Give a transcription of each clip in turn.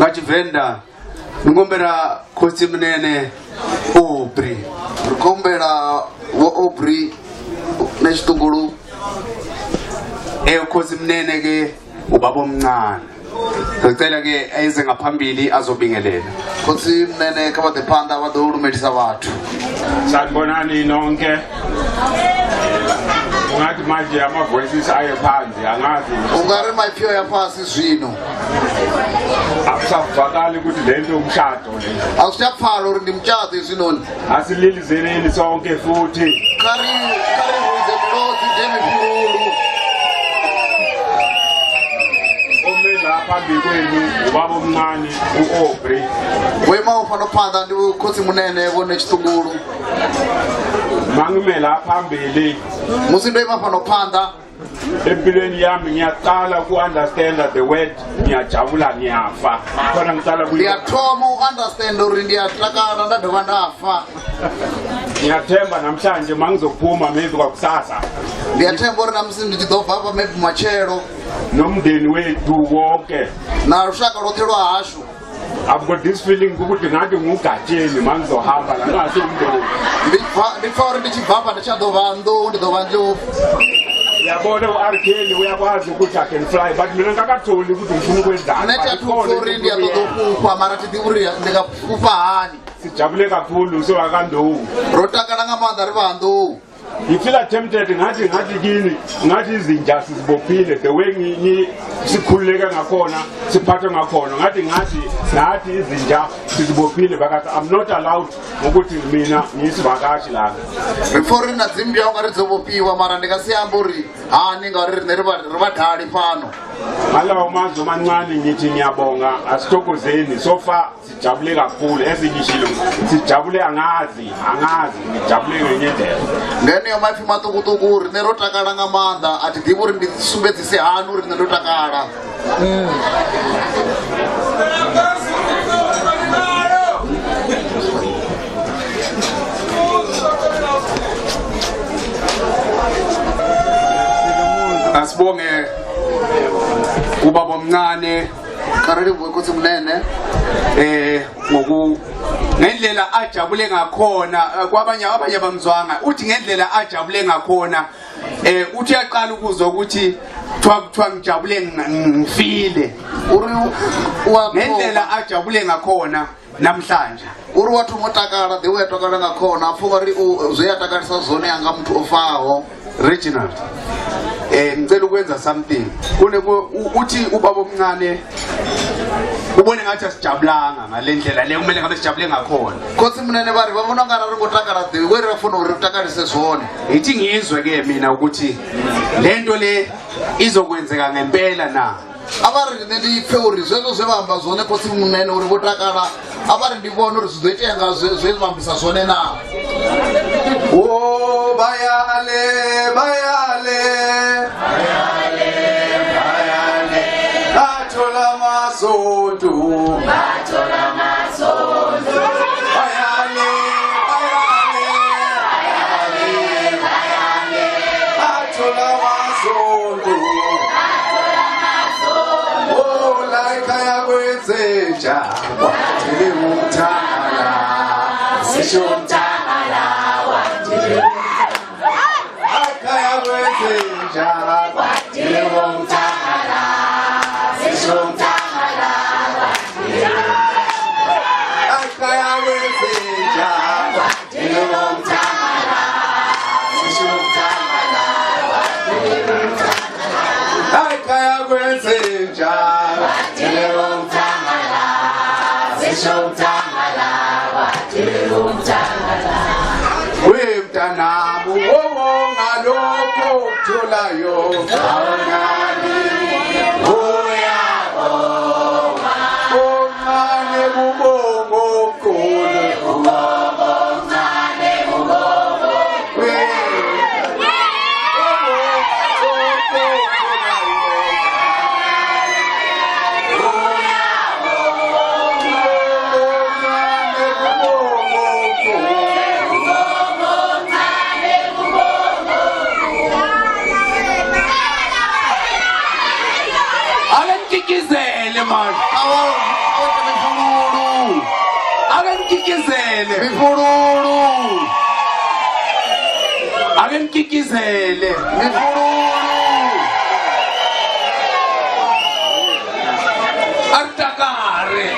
ngathi Venda ngombera khosi mnene Obri ngombera wo Obri nesitungulu khosi mnene ke ubaba omncane ngicela ke ayize ngaphambili azobingelela khosi mnene kabade phanda abadolumelisa bathu sanibonani nonke ungathi manje ama voices aye phansi angazi ungari mayiphiwa yaphasi zwino akusavakali ukuthi lento umshado le awusiyaphala uri ndimtshado izinoni asililizeleni sonke futhi kari uze mlozi ndemiphulu omela phambi kwenu ubaba omncane uObri wema ufana phanda ndi khosi munene kone chitungulu mangimela phambili musindo imafana phanda empilweni yami ngiyaqala ku-understand the word ngiyajabula ngiyafa khona ngiqala ngiyathoma u-understand uri ndiyahlakana ndadova ndafa ngiyathemba namhlanje mangizophuma maybe kwakusasa ndiyathemba uri namsi ndichidobva apa maybe machero nomndeni wethu wonke na ushaka lothe lwahashu I've got this feeling ukuthi ngathi ngugatsheni mangizohamba la ngasemndeni ndithiwa uri ndichibva apa ndichadova ndo ndidova ndlovu yabona u-arkeli uyakwazi ukuthi I can fly but mina ngakatholi ukuthi ngifuna ukwenzani netiyathuuri ndiyatodokufa mara tithi uri ndingakufa hani sijabule kakhulu sowakandowu rotakana ngamandla ri vandowu you feel tempted ngathi kini ngathi izinja sizibophile the way sikhululeka ngakhona siphathe ngakhona ngathi izinja sizibophile because I'm not allowed ukuthi mina ngisivakashi la before na dzimbya ungari dzobopiwa mara ndikasiyamba uri hani ngari rine rivadhali pano malawo manzo amancane ngithi ngiyabonga asithokozeni sofa sijabule kakhulu ezinyishilo sijabule angazi ngijabule ngenye ndlela ngene yomaiphi matukutuku rine rotakala ngamandla atidivi uri ndisumbedzise hani uri rine rotakala asibonge ubaba omncane kareli vukosi mnene ngendlela ajabule ngakhona kwabanye bamzwanga uthi ngendlela ajabule ngakhona uthi yaqala ukuzwa ukuthi kuthiwa ngijabule ngifile uri ngendlela ajabule ngakhona namhlanje uri wathu motakala the way atakala ngakhona afuka ri uzeyatakalisa zone yanga mntu ofaho Reginald ngicela ukwenza something uthi ubaba omncane ubone ngathi asijabulanga ngalendlela le kumele ngabe sijabule ngakhona khosi mnene bari babona ngara ngotakala the way rafuna uritakalise zone ithi ngizwe ke mina ukuthi lento le izokwenzeka ngempela na abari ndiphe uri zwezo zvevamba zone khosi mnene uri votakala abari ndibona uri zvizoitenga zvezvambisa zone na oh bayale Batola masondo bayale Batola masondo oh laika ya kwenzenja watele umthala sisho umthala watele laika ya kwenzenja watele umthala sisho umthala laika ya kwenzenja watele umthala sisho umthala laika ya kwenzenja watele umthala sisho umthala watele umthala wemntanamu ngalokho tholayo awungani uyabonga omncane kubongo omkhulu omncane kubongo mkikizele Mifululu. ake mkikizele Mifululu. Artakare.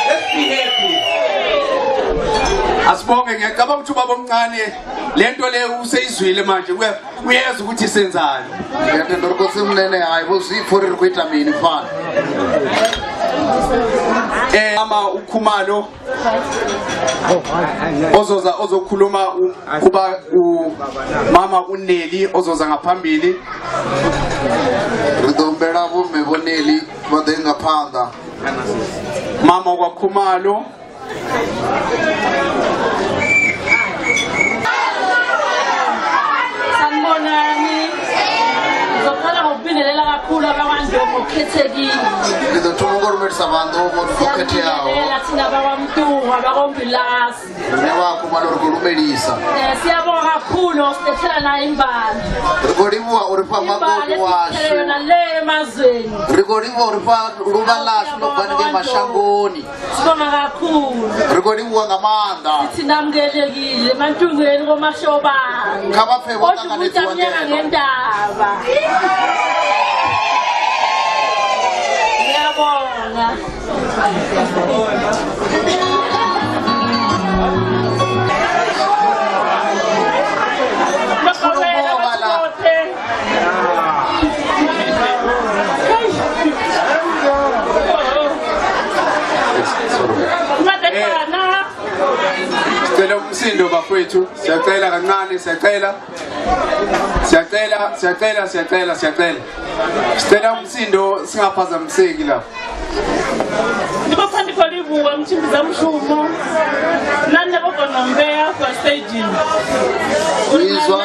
Let's be happy. Asibonge ngiyacabanga ukuthi ubaba omncane lento le useyizwile manje uyeza ukuthi senzani. Ngiyatenda ukuthi simnene hayi bosifuri rikwita mina mfana. Mama ukhumalo ozokhuluma kuba mama uNeli ozoza ngaphambili. Ridombela vume voneli vadenga phanda. Mama kwakhumalo sanibonani ngizocela ngokubingelela kakhulu abantu ngokukhethekile Ngidothola ukurumela abantu ngokukhetheyawo. siyabingelela thina abakwamtungu abakombilasi Newakho malorugulumelisa. siyabonga kakhulu osithethela nayo imbali Rigoliwa uripa magoni washo. yona le emazweni Rigoliwa uripa rubalasi lobanike mashangoni. sibonga kakhulu Rigoliwa ngamanda. thina mkelekile emantungweni komashobane Khabafe kodwa bonke ukuthi amnyaka ngendaba ngiyabonga sicela umsindo bafowethu siyacela kancane sicela umsindo singaphazamiseki lapho. Ndipaphandiko livuka mchimbiza mshumo nane bokonombeya kwa stage Izwa.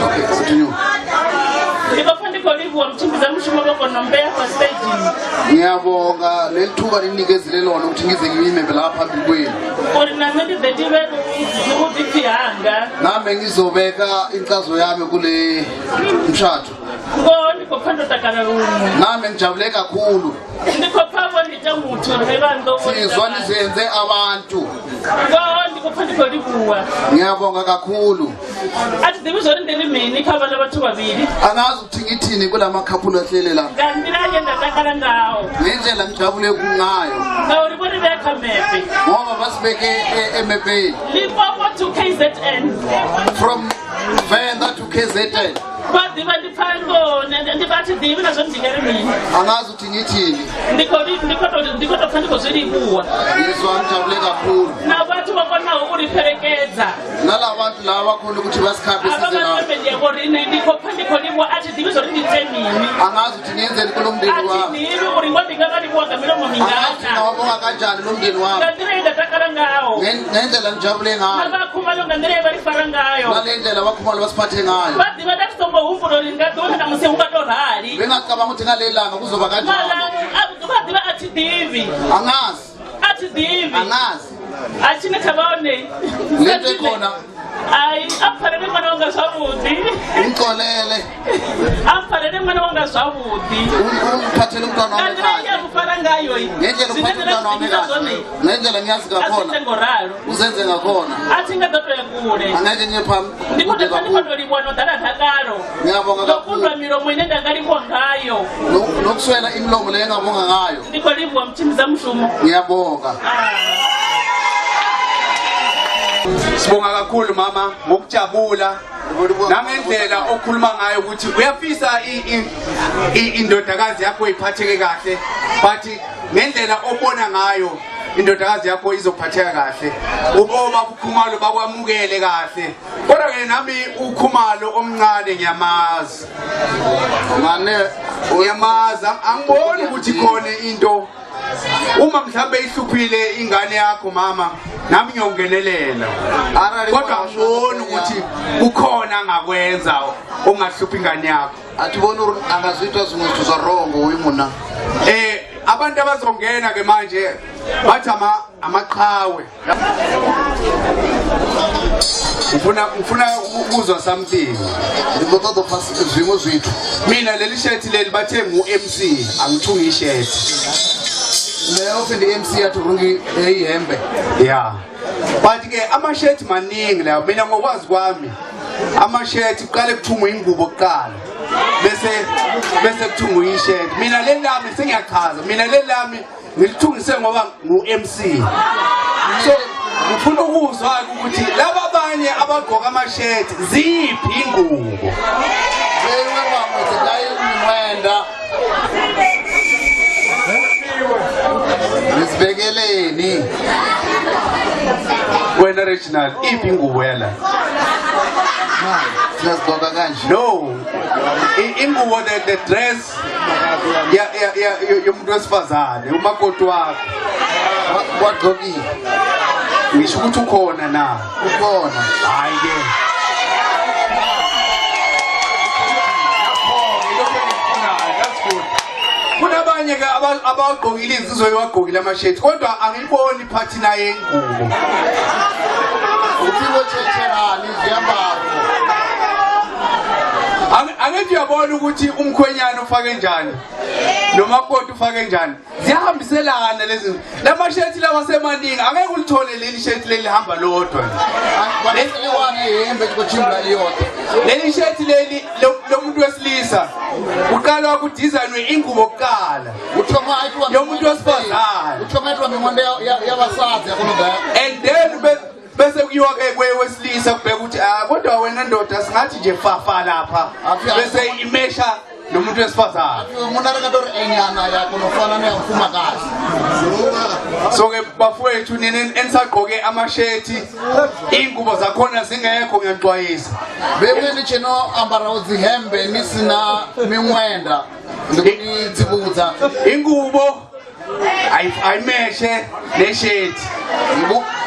Okay, continue. ndipaphandiko livuka mchimbiza mshumo bokonombeya kwa stage Ngiyabonga lethuba linikezile lona ukuthi ngize ngimime lapha phambili kwenu. uri nane ndidetibe nokudithihanga Nami ngizobeka incazo yami kule mshado. ngo ndikophandodakala rumu Nami ngijabule kakhulu. ndikophavo nditamuthi revanto Sizwa nizenze abantu. ngo ndikophandiko livuka Ngiyabonga kakhulu. ati ndibizori ndilimini khavana vathu vavili Angazi ukuthi ngithini kulama couple ahlelela. ngandilanye ndatakala ngawo Ngendlela ngijabule kungayo. ngauri vori vekha mepe Ngoba basibeke emepeni lipopo to KZN from Venda to KZN. vadiva ndiphango ndivati divi nazvo ndingeri mini Angazi ukuthi ngithini. ndikotopfa ndikozvirivuwa Ngizwa ngijabule kakhulu. navatu vakonawo uriperekedza Nala bantu laba khona ukuthi basikhabe size la. avavaemediyakorini ndikopfa ndikolivuwa ati divi zori nditemini Angazi ukuthi ngenzeni kulomndeni ati wami. divi uringo ndingakalivuwaga milomo Angazi mingaka nawabonga kanjani lomndeni wami. ngandire ndatakala ngawo Ngendlela ngijabule ngayo. navakhumalo ngandire varifara ngayo Nalendlela abakhumalo basiphathe ngayo. vadiva datisombohumbulo ringadona namusi ungatorhali Bengacabanga ukuthi ngalelanga kuzoba kanjani. vadiva ati divi Angazi. ati divi Angazi. achine chavaone Lento ikhona. ai apfarele mwana wanga zwavhuḓi Ngixolele. apfarele mwana wanga zwavhuḓi Ungiphathele umntwana wami ngandira ekhaya. yakufara ngayo Ngendlela uphathe umntwana wami ekhaya. Ngendlela ngiyazi ngakhona. asitengoralo Uzenze ngakhona. athi ngadotoya kule Angeke ngiye phambili ndikutotha kakhulu. ndikotolibwa nodala dakalo Ngiyabonga kakhulu. lokundwa milomo ine ndangalipo ngayo Nokuswela imilomo leyo engabonga ngayo. ndikolibwa mchimbiza mshumo Ngiyabonga. Sibonga kakhulu mama ngokujabula nangendlela okhuluma ngayo ukuthi uyafisa indodakazi yakho iphatheke kahle but ngendlela obona ngayo indodakazi yakho izophatheka kahle uboba ukhumalo bakwamukele kahle kodwa ke nami ukhumalo omncane ngiyamazi angiboni ukuthi khona into uma mhlambe ihluphile ingane yakho mama nami ngiyongenelela kodwa ngibona ukuthi ukhona ngakwenza ongahluphi ingane yakho Atibona angazitwa zingizwe zarongo uyimuna. Abantu abazongena ke manje bathi amaqhawe ufuna ukuzwa something Ngibotho phasi izimo zwithu. mina leli shirt leli bathe ngu MC angithungi ishirt leyo phinde MC yathi ungi eyihembe. Yeah. But ke ama-shirt maningi lawo mina ngokwazi kwami. Ama-shirt kuqale kuthungwe ingubo kuqala. Bese kuthungwa i-shirt. Mina leli lami sengiyachaza. Mina leli lami ngilithungise ngoba ngu-MC. So ngifuna ukuzwa ukuthi laba abanye abagqoka ama-shirt ziphi ingubo. Wenda Nisbekeleni Wena Reginald iphi ingubo yala? Siyazigqoka kanje. No. Ingubo the dress yomuntu wesifazane umakoti wakho. Wagqokile. Ngisho ukuthi ukhona na. Ukhona. Hayi ke. Kunabanye ke abagqokile insizwe yabagqokile ama-shirt kodwa angiboni iphathina yengubo. Uphiko thethelani ziyambaro. Angithi uyabona ukuthi umkhwenyana ufake njani nomakoti ufake njani ziyahambiselana lezi lama-shirt lawa semaningi angeke ulithole leli shirt leli hamba lodwa leli shirt leli lomuntu wesilisa uqala wakudizayinwe ingubo kuqala yomuntu wesifazane and then bese kuyiwa ke kwewesilisa kubheka ukuthi kodwa wena ndoda singathi nje fafa lapha bese imesha nomuntu wesifazane. So ke bafowethu nini enisagqoke ama-shirt ingubo zakhona zingekho ngiyaxwayisa. Bebe nithi no ambara uzihembe nisina minwenda ngikuzibuza ingubo ayimeshe ne-shirt.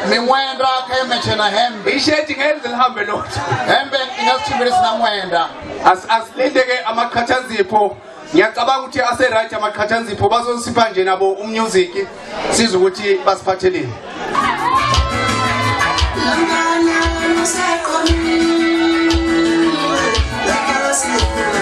Minwenda kayimeshe na hembe. I-shirt ngeke lihambe lodwa. Hembe ingasithimbilisa na mwenda. Asilinde ke amakhathanzipho. Ngiyacabanga ukuthi ase-right amakhathanzipho bazosipha nje nabo umusic siza ukuthi basiphatheleni. Let us